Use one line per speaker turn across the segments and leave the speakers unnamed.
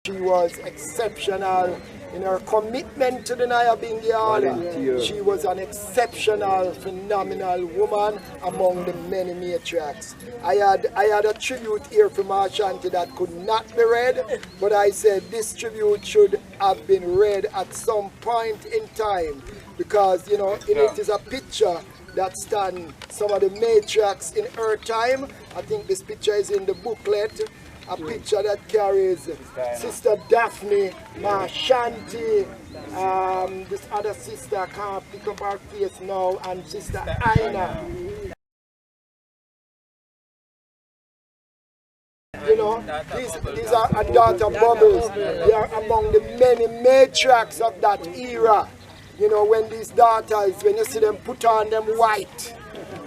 She was exceptional in her commitment to the Nyabingi order. She was an exceptional, phenomenal woman among the many matriarchs. I had a tribute here for Maa Ashanti that could not be read, but I said this tribute should have been read at some point in time because, you know, it is a picture that stands some of the matriarchs in her time. I think this picture is in the booklet. A picture that carries Sister Daphne, Maa Ashanti, this other sister, I can't pick up her face now, and Sister Aina. You know, these are her daughter Bubbles. They are among the many matriarchs of that era. You know, when these daughters, when you see them put on them white,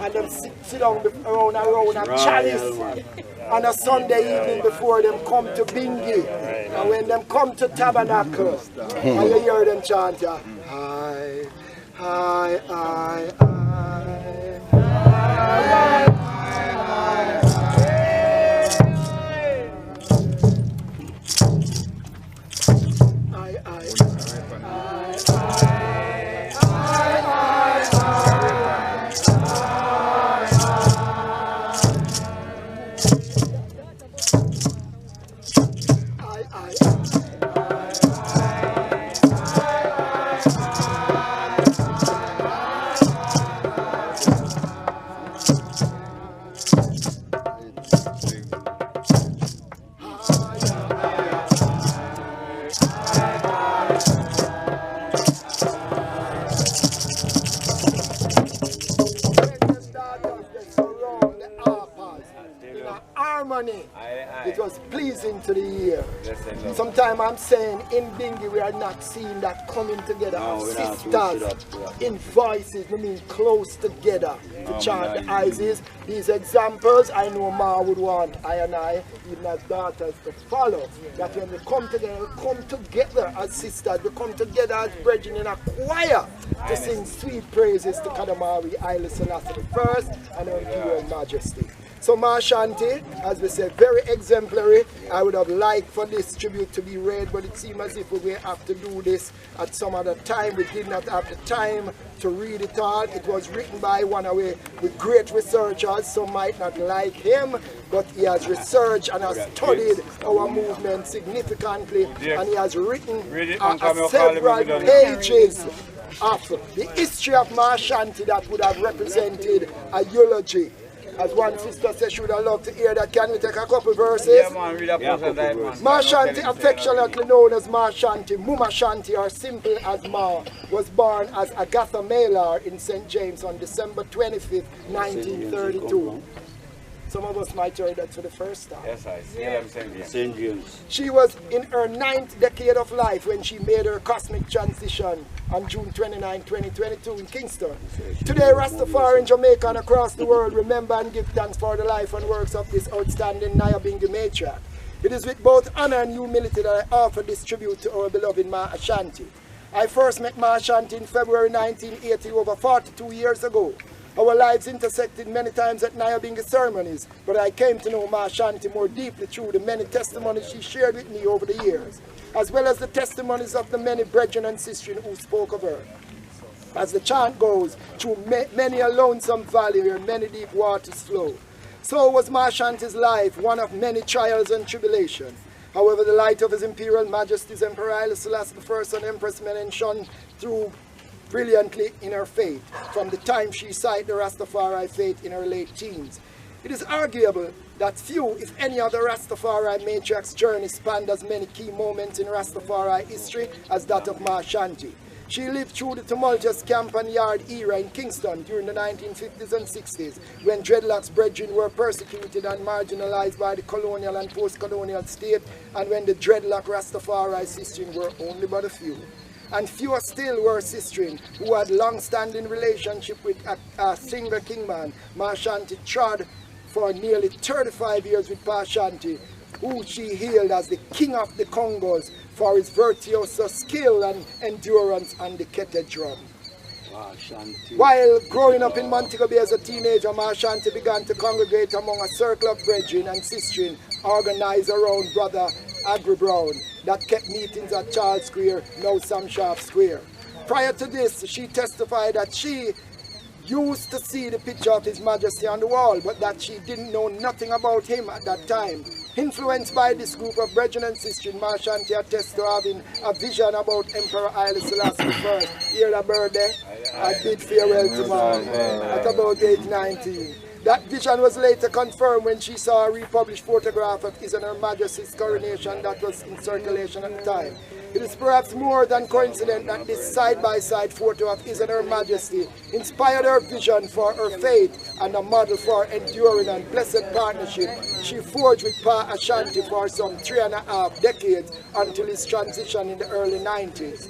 and them sit down around a chalice on a Sunday evening before them come to Bingi. And when them come to Tabernacle, and you hear them chant, I, I, I, I, I, it was pleasing to the ear. Sometimes I'm saying in Bingi we are not seeing that coming together of sisters in voices, I mean close together to chant the Isis. These examples I know Ma would want I and I, even as daughters, to follow. That when we come together as sisters, we come together as brethren in a choir to sing sweet praises to Kadamari, Haile Selassie I and her Imperial Majesty. So Maa Ashanti, as we said, very exemplary. I would have liked for this tribute to be read, but it seemed as if we will have to do this at some other time. We did not have the time to read it all. It was written by one of the great researchers. Some might not like him, but he has researched and has studied our movement significantly, and he has written several pages of the history of Maa Ashanti that would have represented a eulogy. As one sister said, she would have loved to hear that. Can we take a couple verses?
Yeah, man, read a couple of that,
Maa Ashanti, affectionately known as Maa Ashanti, Muma Ashanti, or simply as Ma, was born as Agatha Mailer in St. James on December 25th, 1932. Some of us might hear that for the first time.
Yes, I see.
St. James.
She was in her 9th decade of life when she made her cosmic transition on June 29, 2022 in Kingston. Today, Rastafari in Jamaica and across the world remember and give thanks for the life and works of this outstanding Nyabingi matriarch. It is with both honor and humility that I offer this tribute to our beloved Maa Ashanti. I first met Maa Ashanti in February 1980, over 42 years ago. Our lives intersected many times at Nyabingi ceremonies, but I came to know Maa Ashanti more deeply through the many testimonies she shared with me over the years, as well as the testimonies of the many brethren and sisters who spoke of her. As the chant goes, through many a lonesome valley where many deep waters flow. So was Maa Ashanti's life, one of many trials and tribulation. However, the light of His Imperial Majesty's Emperor Haile Selassie I and Empress Menen shone through brilliantly in her faith, from the time she signed the Rastafari faith in her late teens. It is arguable that few, if any, other Rastafari matriarch's journey spanned as many key moments in Rastafari history as that of Maa Ashanti. She lived through the tumultuous camp and yard era in Kingston during the 1950s and 60s, when dreadlocks brethren were persecuted and marginalized by the colonial and post-colonial state, and when the dreadlock Rastafari sisters were only but a few. And fewer still were sisters who had long-standing relationship with a single kingman. Maa Ashanti trod for nearly 35 years with Maa Ashanti, who she hailed as the king of the Congos for his virtuoso skill and endurance on the kete drum. While growing up in Montego Bay as a teenager, Maa Ashanti began to congregate among a circle of brethren and sisters organized around Brother Agri Brown that kept meetings at Charles Square, now Sam Sharp Square. Prior to this, she testified that she used to see the picture of His Majesty on the wall, but that she didn't know nothing about him at that time. Influenced by this group of brethren and sisters, Maa Ashanti attests to having a vision about Emperor Haile Selassie I. Hear the birthday? I bid farewell to man at about age 19. That vision was later confirmed when she saw a republished photograph of His and Her Majesty's coronation that was in circulation at the time. It is perhaps more than coincident that this side-by-side photo of His and Her Majesty inspired her vision for her faith and a model for enduring and blessed partnership she forged with Maa Ashanti for some 3.5 decades until his transition in the early 90s.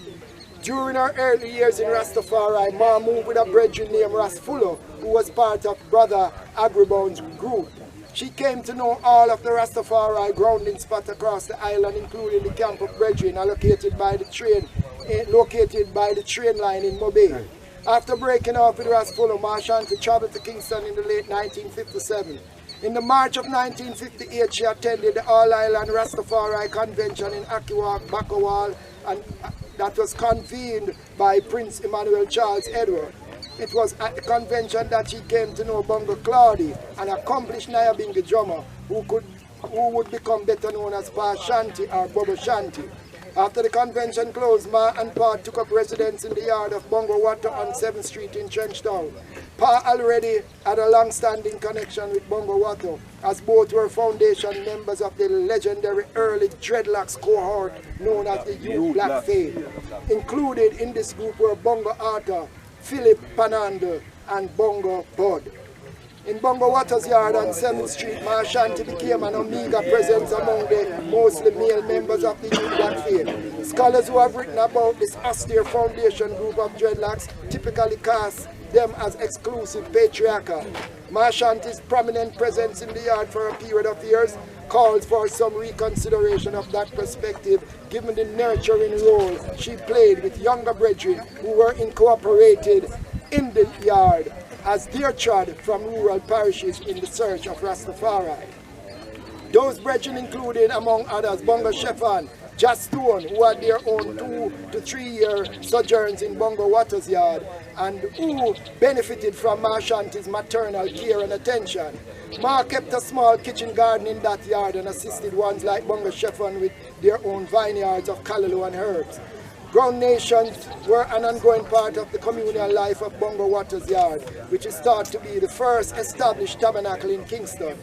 During her early years in Rastafari, Ma moved with a brethren named Ras Fulo, who was part of Brother Agribone's group. She came to know all of the Rastafari grounding spots across the island, including the camp of brethren located by the train line in Mobay. After breaking off with Ras Fulo, Maa Ashanti traveled to Kingston in the late 1957. In the March of 1958, she attended the All-Island Rastafari Convention in Akiwak, Bakawal, and that was convened by Prince Emmanuel Charles Edward. It was at the convention that she came to know Bongo Claudy, an accomplished Nyabingi drummer who would become better known as Pa Shanti or Bobo Shanti. After the convention closed, Ma and Pa took up residence in the yard of Bongo Water on 7th Street in Trenchtown. Pa already had a long-standing connection with Bongo Water, as both were foundation members of the legendary early Dreadlocks cohort known as the Youth Black Faith. Included in this group were Bongo Arthur, Philip Panando, and Bongo Bud. In Bongo Water's yard on 7th Street, Maa Ashanti became an Omega presence among the mostly male members of the Youth Black Faith. Scholars who have written about this austere foundation group of dreadlocks typically cast them as exclusive patriarchal. Maa Ashanti's prominent presence in the yard for a period of years calls for some reconsideration of that perspective, given the nurturing role she played with younger brethren who were incorporated in the yard as they trod from rural parishes in the search of Rastafari. Those brethren included, among others, Bongo Sheffan, Jas Stone, who had their own 2 to 3 year sojourns in Bongo Water's yard and who benefited from Maa Ashanti's maternal care and attention. Ma kept a small kitchen garden in that yard and assisted ones like Bongo Sheffan with their own vineyards of callaloo and herbs. Ground nations were an ongoing part of the communal life of Bongo Water's yard, which is thought to be the first established tabernacle in Kingston.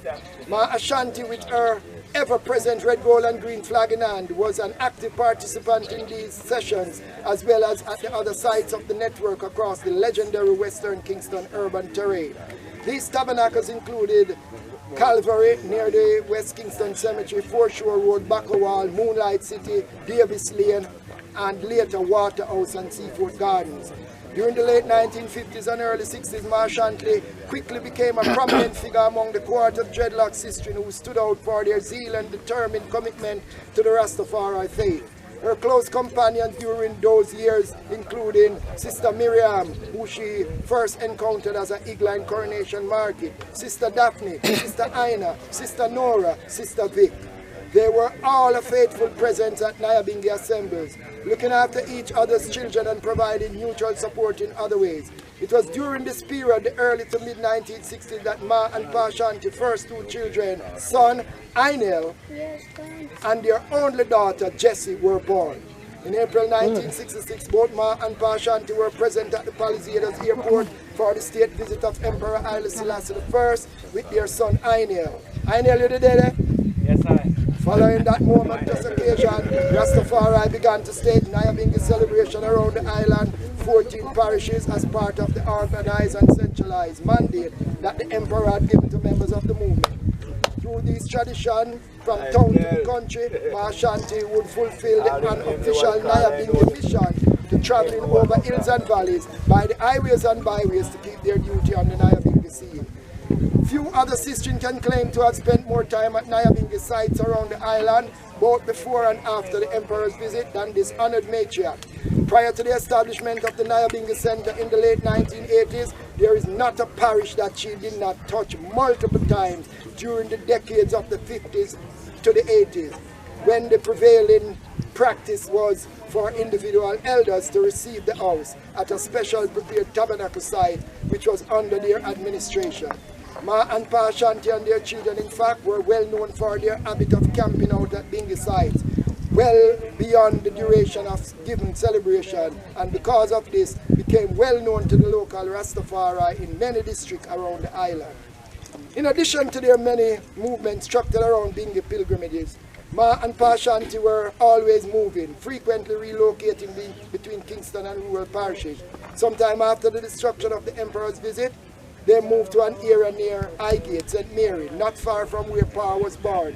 Maa Ashanti, with her ever-present red, gold and green flag in hand, was an active participant in these sessions, as well as at the other sites of the network across the legendary Western Kingston urban terrain. These tabernacles included Calvary near the West Kingston Cemetery, Foreshore Road, Bakawal, Moonlight City, Davis Lane, and later Waterhouse and Seafood Gardens. During the late 1950s and early 60s, Maa Ashanti quickly became a prominent figure among the cohort of dreadlock sisters who stood out for their zeal and determined commitment to the Rastafari faith. Her close companions during those years including Sister Miriam, who she first encountered as an Eagline Coronation Market, Sister Daphne, Sister Aina, Sister Nora, Sister Vic. They were all a faithful presence at Nyabingi assemblies, looking after each other's children and providing mutual support in other ways. It was during this period, the early to mid-1960s, that Ma and Pa Ashanti's first 2 children, son Ainel and their only daughter Jessie, were born. In April 1966, both Ma and Pa Ashanti were present at the Palisades Airport for the state visit of Emperor Haile Selassie I with their son Ainel. Ainel, you there?
Yes, I.
Following that momentous occasion, Rastafari began to stage Nyabingi celebration around the island, 14 parishes, as part of the organized and centralized mandate that the Emperor had given to members of the movement. Through these traditions, from town to country, Maa Ashanti would fulfill the unofficial Nyabingi mission to traveling over hills and valleys, by the highways and byways, to keep their duty on the Nyabingi scene. Few other sisters can claim to have spent more time at Nyabingi sites around the island, both before and after the Emperor's visit, than this honored matriarch. Prior to the establishment of the Nyabingi Center in the late 1980s, there is not a parish that she did not touch multiple times during the decades of the 50s to the 80s. when the prevailing practice was for individual elders to receive the house at a special prepared tabernacle site which was under their administration. Ma and Pa Ashanti and their children, in fact, were well known for their habit of camping out at bingy sites well beyond the duration of given celebration, and because of this became well known to the local Rastafari in many districts around the island. In addition to their many movements structured around bingy pilgrimages, Ma and Pa Ashanti were always moving, frequently relocating between Kingston and rural parishes. Sometime after the destruction of the Emperor's visit, they moved to an area near Highgate, St. Mary, not far from where Pa was born.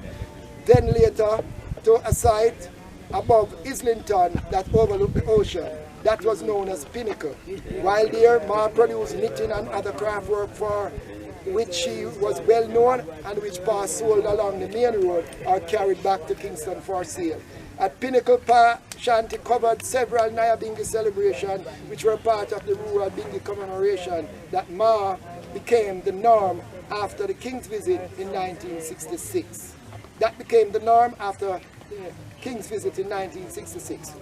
Then later to a site above Islington that overlooked the ocean. That was known as Pinnacle. While there, Ma produced knitting and other craft work for which she was well known and which Pa sold along the main road or carried back to Kingston for sale. At Pinnacle, Pa Ashanti covered several Nyabingi celebrations which were part of the rural Bingi commemoration that Ma became the norm after the King's visit in 1966. That became the norm after the King's visit in 1966.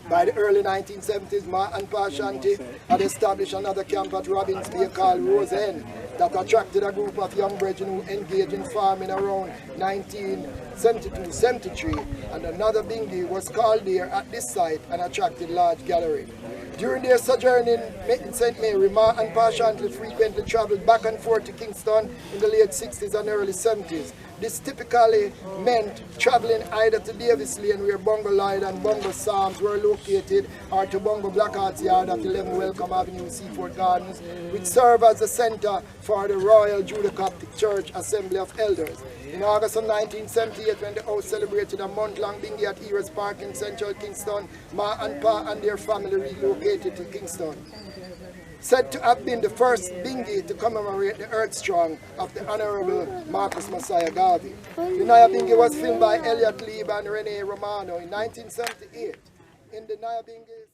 By the early 1970s, Ma and Pa Ashanti had established another camp at Robbins Bay called Rose End that attracted a group of young brethren who engaged in farming around 1972-73, and another bingy was called there at this site and attracted large gathering. During their sojourn in St. Mary, Ma and Pa Ashanti frequently traveled back and forth to Kingston in the late 60s and early 70s. This typically meant traveling either to Davis Lane, where Bongo Lloyd and Bongo Psalms were located, or to Bongo Blackheart's yard at 11 Welcome Avenue, Seaford Gardens, which served as the center for the Royal Judo-Coptic Church Assembly of Elders. In August of 1978, when the house celebrated a month-long bingy at Eras Park in central Kingston, Ma and Pa and their family relocated to Kingston. Said to have been the first bingy to commemorate the Earth Strong of the Honorable Marcus Messiah Garvey. The Nyabingi was filmed by Elliot Lieb and Rene Romano in 1978. In the Nyabingi